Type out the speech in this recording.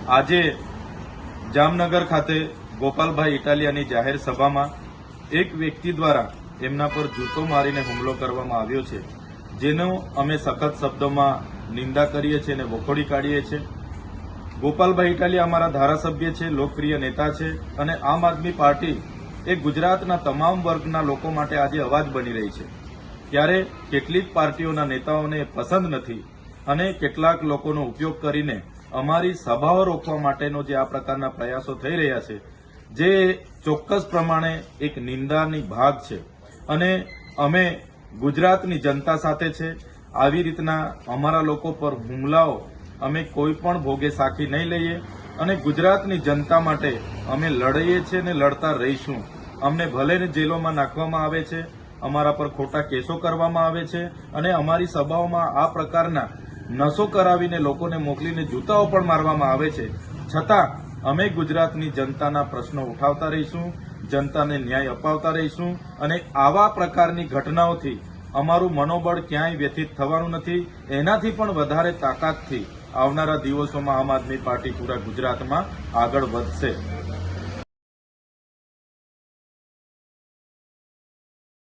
આજે જામનગર ખાતે ગોપાલભાઈ ઇટાલિયાની જાહેર સભામાં એક વ્યક્તિ દ્વારા એમના પર જૂતો મારીને હુમલો કરવામાં આવ્યો છે, જેનો અમે સખત શબ્દોમાં નિંદા કરીએ છીએ અને વખોડી કાઢીએ છીએ। ગોપાલભાઈ ઇટાલિયા અમારા ધારાસભ્ય છે, લોકપ્રિય નેતા છે અને આમ આદમી પાર્ટી એ ગુજરાતના તમામ વર્ગના લોકો માટે આજે અવાજ બની રહી છે। ત્યારે કેટલીક પાર્ટીઓના નેતાઓને પસંદ નથી અને કેટલાક લોકોનો ઉપયોગ કરીને અમારી સભાઓ રોકવા માટેનો જે આ પ્રકારના પ્રયાસો થઈ રહ્યા છે, જે ચોક્કસ પ્રમાણે એક નિંદાની ભાગ છે અને અમે ગુજરાતની જનતા સાથે છે। આવી રીતના અમારા લોકો પર હુમલાઓ અમે કોઈ પણ ભોગે સાખી નહીં લઈએ અને ગુજરાતની જનતા માટે અમે લડીએ છીએ અને લડતા રહીશું। અમને ભલે જેલોમાં નાખવામાં આવે છે, અમારા પર ખોટા કેસો કરવામાં આવે છે અને અમારી સભાઓમાં આ પ્રકારના નશો કરાવીને લોકોને મોકલીને જૂતાઓ પણ મારવામાં આવે છે, છતાં અમે ગુજરાતની જનતાના પ્રશ્નો ઉઠાવતા રહીશું, જનતાને ન્યાય અપાવતા રહીશું અને આવા પ્રકારની ઘટનાઓથી અમારું મનોબળ ક્યાંય વ્યથિત થવાનું નથી। એનાથી પણ વધારે તાકાતથી આવનારા દિવસોમાં આમ આદમી પાર્ટી પૂરા ગુજરાતમાં આગળ વધશે।